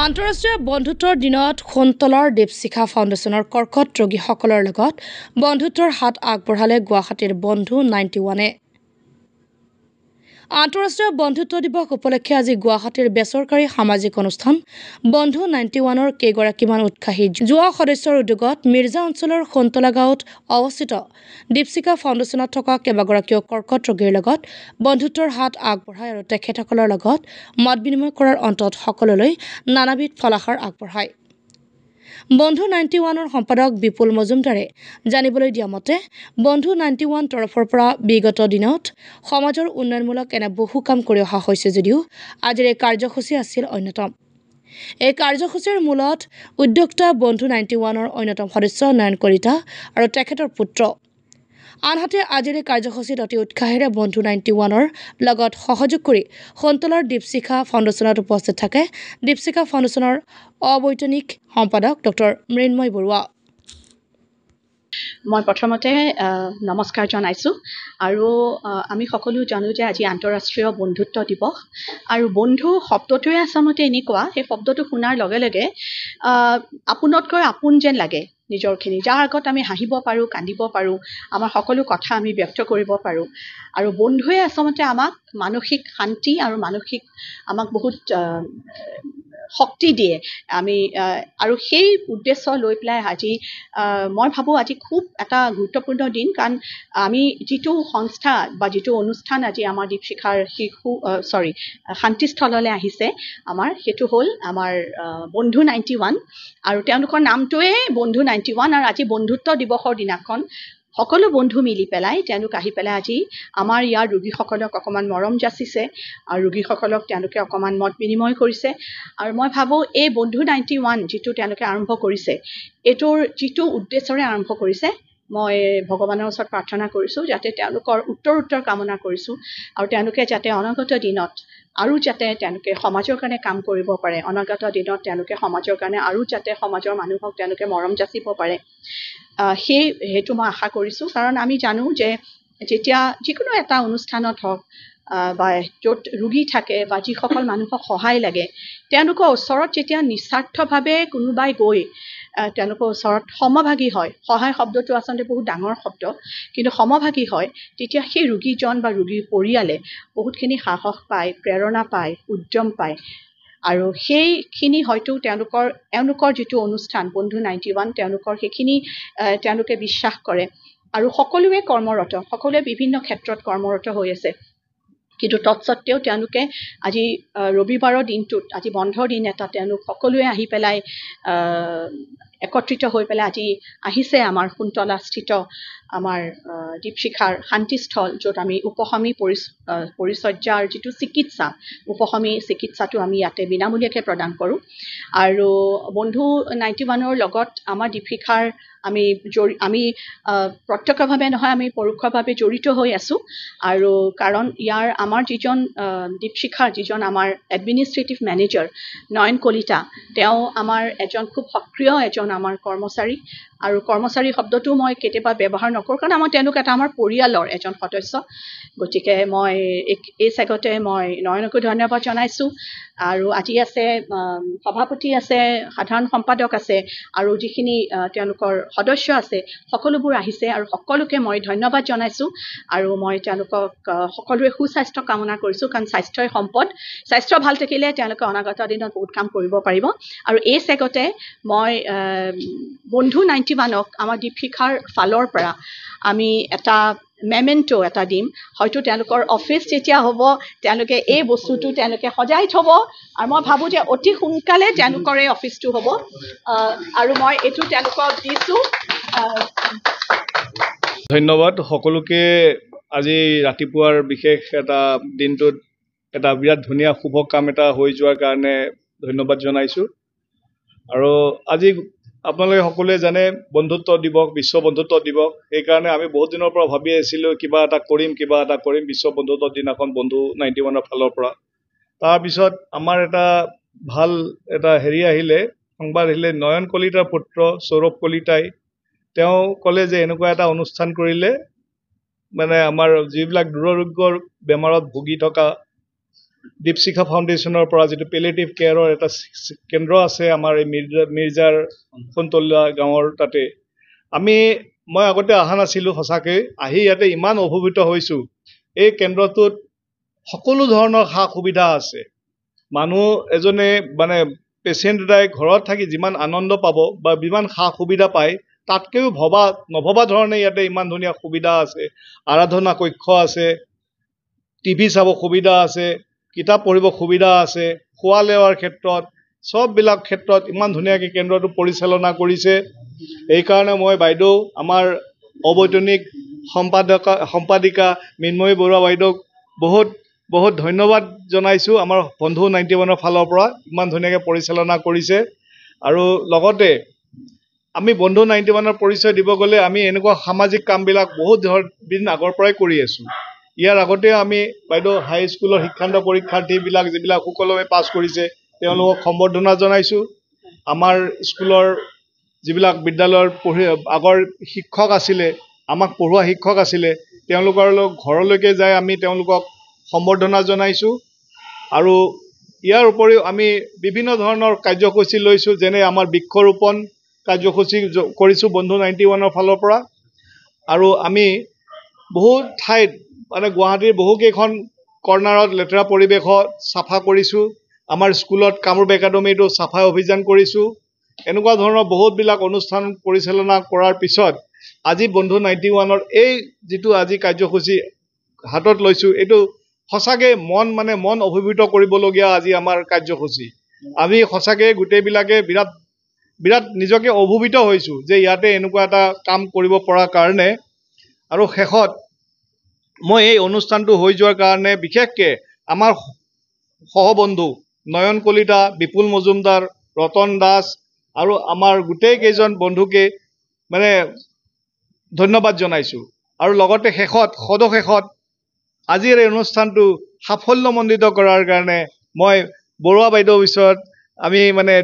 আন্তঃৰাষ্ট্ৰীয় বন্ধুত্বৰ দিনত সোণতলৰ দীপশিখা ফাউণ্ডেশ্যনৰ কৰ্কট ৰোগীসকলৰ লগত বন্ধুত্বৰ হাত আগবঢ়ালে গুৱাহাটীৰ বন্ধু 91-এ। আন্তঃৰাষ্ট্ৰীয় বন্ধুত্ব দিৱস উপলক্ষে আজি গুৱাহাটীৰ বেচৰকাৰী সামাজিক অনুষ্ঠান বন্ধু 91-ৰ কেইগৰাকীমান উৎসাহী যুৱ সদস্যৰ উদ্যোগত মিৰ্জা অঞ্চলৰ সোণতলা গাঁৱত অৱস্থিত দীপশিখা ফাউণ্ডেশ্যনত থকা কেইবাগৰাকীও কৰ্কট ৰোগীৰ লগত বন্ধুত্বৰ হাত আগবঢ়ায় আৰু তেখেতসকলৰ লগত মত বিনিময় কৰাৰ অন্তত সকলোলৈ নানাবিধ ফলাহাৰ আগবঢ়ায়। বন্ধু 91-ৰ সম্পাদক বিপুল মজুমদাৰে জানিবলৈ দিয়া মতে বন্ধু 91 তৰফৰ পৰা বিগত দিনত সমাজৰ উন্নয়নমূলক এনে বহু কাম কৰি অহা হৈছে যদিও আজিৰ এই কাৰ্যসূচী আছিল অন্যতম। এই কাৰ্যসূচীৰ মূলত উদ্যোক্তা বন্ধু 91-ৰ অন্যতম সদস্য নয়ন কলিতা আৰু তেখেতৰ পুত্ৰ। আনহাতে আজিৰ এই কাৰ্যসূচীত অতি উৎসাহেৰে বন্ধু 91-ৰ লগত সহযোগ কৰি সোণতলাৰ দীপশিখা ফাউণ্ডেশ্যনত উপস্থিত থাকে দীপশিখা ফাউণ্ডেশ্যনৰ অবৈতনিক সম্পাদক ডক্টৰ মৃন্ময় বৰুৱা। মই প্ৰথমতে নমস্কাৰ জনাইছোঁ আৰু আমি সকলো জানো যে আজি আন্তঃৰাষ্ট্ৰীয় বন্ধুত্ব দিৱস আৰু বন্ধু শব্দটোৱে আচলতে এনেকুৱা, সেই শব্দটো শুনাৰ লগে লগে আপোনতকৈ আপোন যেন লাগে নিজৰখিনি, যাৰ আগত আমি হাঁহিব পাৰোঁ, কান্দিব পাৰোঁ, আমাৰ সকলো কথা আমি ব্যক্ত কৰিব পাৰোঁ। আৰু বন্ধুৱে আচলতে আমাক মানসিক শান্তি আৰু আমাক বহুত শক্তি দিয়ে আমি আৰু সেই উদ্দেশ্য লৈ পেলাই আজি মই ভাবোঁ আজি খুব এটা গুৰুত্বপূৰ্ণ দিন, কাৰণ আমি যিটো সংস্থা বা যিটো অনুষ্ঠান আজি আমাৰ দীপশিখাৰ শান্তিস্থললৈ আহিছে সেইটো হ'ল আমাৰ বন্ধু 91 আৰু তেওঁলোকৰ নামটোৱে বন্ধু 91 আৰু আজি বন্ধুত্ব দিৱসৰ দিনাখন সকলো বন্ধু মিলি পেলাই তেওঁলোক আহি পেলাই আজি আমাৰ ইয়াৰ ৰোগীসকলক অকণমান মৰম যাচিছে আৰু ৰোগীসকলক তেওঁলোকে অকণমান মত বিনিময় কৰিছে। আৰু মই ভাবোঁ এই বন্ধু 91 যিটো তেওঁলোকে আৰম্ভ কৰিছে, এইটোৰ যিটো উদ্দেশ্যৰে আৰম্ভ কৰিছে, মই ভগৱানৰ ওচৰত প্ৰাৰ্থনা কৰিছোঁ যাতে তেওঁলোকৰ উত্তৰ কামনা কৰিছোঁ আৰু তেওঁলোকে যাতে অনাগত দিনত আৰু যাতে তেওঁলোকে সমাজৰ কাৰণে কাম কৰিব পাৰে, অনাগত দিনত তেওঁলোকে সমাজৰ কাৰণে আৰু যাতে সমাজৰ মানুহক তেওঁলোকে মৰম যাচিব পাৰে, সেইটো মই আশা কৰিছোঁ। কাৰণ আমি জানো যে যেতিয়া যিকোনো এটা অনুষ্ঠানত হওক বা য'ত ৰোগী থাকে বা যিসকল মানুহক সহায় লাগে, তেওঁলোকৰ ওচৰত যেতিয়া নিস্বাৰ্থভাৱে কোনোবাই গৈ তেওঁলোকৰ ওচৰত সমভাগী হয়, সহায় শব্দটো আচলতে বহুত ডাঙৰ শব্দ, কিন্তু সমভাগী হয়, তেতিয়া সেই ৰোগীজন বা ৰোগীৰ পৰিয়ালে বহুতখিনি সাহস পায়, প্ৰেৰণা পায়, উদ্যম পায়। আৰু সেইখিনি হয়তো তেওঁলোকৰ যিটো অনুষ্ঠান বন্ধু 91 তেওঁলোকৰ সেইখিনি তেওঁলোকে বিশ্বাস কৰে আৰু সকলোৱে বিভিন্ন ক্ষেত্ৰত কৰ্মৰত হৈ আছে। কিন্তু তৎসত্ত্বেও তেওঁলোকে আজি ৰবিবাৰৰ দিনটোত, আজি বন্ধৰ দিন এটা, তেওঁলোক সকলোৱে আহি পেলাই একত্ৰিত হৈ পেলাই আজি আহিছে আমাৰ সোণতলাস্থিত আমাৰ দীপশিখাৰ শান্তিস্থল, য'ত আমি উপশমী পৰিচৰ্যাৰ যিটো উপশমী চিকিৎসাটো আমি ইয়াতে বিনামূলীয়াকৈ প্ৰদান কৰোঁ। আৰু বন্ধু 91-ৰ লগত আমাৰ দীপশিখাৰ আমি প্ৰত্যক্ষভাৱে নহয়, আমি পৰোক্ষভাৱে জড়িত হৈ আছোঁ। আৰু কাৰণ আমাৰ দীপশিখাৰ যিজন আমাৰ এডমিনিষ্ট্ৰেটিভ মেনেজাৰ নয়ন কলিতা, তেওঁ আমাৰ এজন খুব সক্ৰিয় আমাৰ কৰ্মচাৰী, আৰু কৰ্মচাৰী শব্দটো মই কেতিয়াবা ব্যৱহাৰ নকৰোঁ কাৰণ তেওঁলোক আমাৰ পৰিয়ালৰ এজন সদস্য। গতিকে মই এই চেগতে মই নয়নকো ধন্যবাদ জনাইছোঁ। আৰু আজি আছে সভাপতি আছে, সাধাৰণ সম্পাদক আছে আৰু যিখিনি তেওঁলোকৰ সদস্য আছে, সকলোবোৰ আহিছে আৰু সকলোকে মই ধন্যবাদ জনাইছোঁ। আৰু মই তেওঁলোকক সকলোৰে সুস্বাস্থ্য কামনা কৰিছোঁ, কাৰণ স্বাস্থ্যই সম্পদ, স্বাস্থ্য ভাল থাকিলে তেওঁলোকে অনাগত দিনত বহুত কাম কৰিব পাৰিব। আৰু এই চেগতে মই বন্ধু 91ক আমাৰ দীপশিখাৰ ফালৰ পৰা আমি এটা মেমেণ্টো এটা দিম। হয়তো তেওঁলোকৰ অফিচ যেতিয়া হ'ব, তেওঁলোকে এই বস্তুটো তেওঁলোকে সজাই থ'ব আৰু মই ভাবোঁ যে অতি সোনকালে তেওঁলোকৰ এই অফিচটো হ'ব আৰু মই এইটো তেওঁলোকক দিছোঁ। ধন্যবাদ সকলোকে। আজি ৰাতিপুৱাৰ বিশেষ এটা দিনটোত এটা বিৰাট ধুনীয়া শুভ কাম এটা হৈ যোৱাৰ কাৰণে ধন্যবাদ জনাইছোঁ। আৰু আজি আপোনালোকে সকলোৱে জানে বন্ধুত্ব দিৱস, বিশ্ব বন্ধুত্ব দিৱস, সেইকাৰণে আমি বহুত দিনৰ পৰা ভাবি আছিলোঁ কিবা এটা কৰিম বিশ্ব বন্ধুত্ব দিনাখন বন্ধু 91ৰ ফালৰ পৰা। তাৰপিছত আমাৰ এটা ভাল সংবাদ আহিলে, নয়ন কলিতাৰ পুত্ৰ সৌৰভ কলিতাই তেওঁ ক'লে যে এনেকুৱা এটা অনুষ্ঠান কৰিলে মানে আমাৰ যিবিলাক দুৰাৰোগ্যৰ বেমাৰত ভুগি থকা দীপশিখা ফাউণ্ডেশ্যনৰ পৰা যিটো পেলেটিভ কেয়াৰৰ এটা কেন্দ্ৰ আছে আমাৰ এই মিৰ্জাৰ সোণতলীয়া গাঁৱৰ তাতে মই আগতে অহা নাছিলোঁ সঁচাকৈ আহি ইয়াতে ইমান অভিভূত হৈছোঁ এই কেন্দ্ৰটোত সকলো ধৰণৰ সা সুবিধা আছে মানুহ এজনে মানে পেচেণ্ট এটাই ঘৰত থাকি যিমান আনন্দ পাব বা যিমান সা সুবিধা পায় তাতকৈও নভবা ধৰণে ইয়াতে ইমান ধুনীয়া সুবিধা আছে আৰাধনা কক্ষ আছে টিভি চাব সুবিধা আছে কিতাপ পঢ়িব সুবিধা আছে খোৱা লোৱাৰ ক্ষেত্ৰত সববিলাক ক্ষেত্ৰত ইমান ধুনীয়াকৈ কেন্দ্ৰটো পৰিচালনা কৰিছে এইকাৰণে মই বাইদেউ আমাৰ অবৈতনিক সম্পাদিকা মৃন্ময়ী বৰুৱা বাইদেউক বহুত বহুত ধন্যবাদ জনাইছোঁ আমাৰ বন্ধু 91ৰ ফালৰ পৰা ইমান ধুনীয়াকৈ পৰিচালনা কৰিছে আৰু লগতে আমি বন্ধু 91ৰ পৰিচয় দিব গ'লে আমি এনেকুৱা সামাজিক কামবিলাক বহুত দিন আগৰ পৰাই কৰি আছোঁ ইয়াৰ আগতে আমি বাইদেউ হাইস্কুলৰ শিক্ষান্ত পৰীক্ষাৰ্থীবিলাক যিবিলাক সুকলমে পাছ কৰিছে তেওঁলোকক সম্বৰ্ধনা জনাইছোঁ আমাৰ স্কুলৰ যিবিলাক বিদ্যালয়ৰ আগৰ শিক্ষক আছিলে আমাক পঢ়ুৱা শিক্ষক আছিলে তেওঁলোকৰ ঘৰলৈকে যাই আমি তেওঁলোকক সম্বৰ্ধনা জনাইছোঁ আৰু ইয়াৰ উপৰিও আমি বিভিন্ন ধৰণৰ কাৰ্যসূচী লৈছোঁ যেনে আমাৰ বৃক্ষৰোপণ কাৰ্যসূচী কৰিছোঁ বন্ধু 91ৰ ফালৰ পৰা আৰু আমি বহুত ঠাইত মানে গুৱাহাটীৰ বহুকেইখন কৰ্ণাৰত লেতেৰা পৰিৱেশত চাফা কৰিছোঁ আমাৰ স্কুলত কামৰূপ একাডেমীটো চাফাই অভিযান কৰিছোঁ এনেকুৱা ধৰণৰ বহুতবিলাক অনুষ্ঠান পৰিচালনা কৰাৰ পিছত আজি বন্ধু 91ৰ এই যিটো আজি কাৰ্যসূচী হাতত লৈছোঁ এইটো সঁচাকৈ মন অভিভূত কৰিবলগীয়া আজি আমাৰ কাৰ্যসূচী আমি সঁচাকৈ গোটেইবিলাকে বিৰাট নিজকে অভিভূত হৈছোঁ যে ইয়াতে এনেকুৱা এটা কাম কৰিব পৰা কাৰণে আৰু শেষত মই এই অনুষ্ঠানটো হৈ যোৱাৰ কাৰণে বিশেষকৈ আমাৰ সহবন্ধু নয়ন কলিতা বিপুল মজুমদাৰ ৰতন দাস আৰু আমাৰ গোটেইকেইজন বন্ধুকে মানে ধন্যবাদ জনাইছোঁ আৰু লগতে সদশেষত আজিৰ এই অনুষ্ঠানটো সাফল্যমণ্ডিত কৰাৰ কাৰণে মই বৰুৱা বাইদেউৰ ওচৰত আমি মানে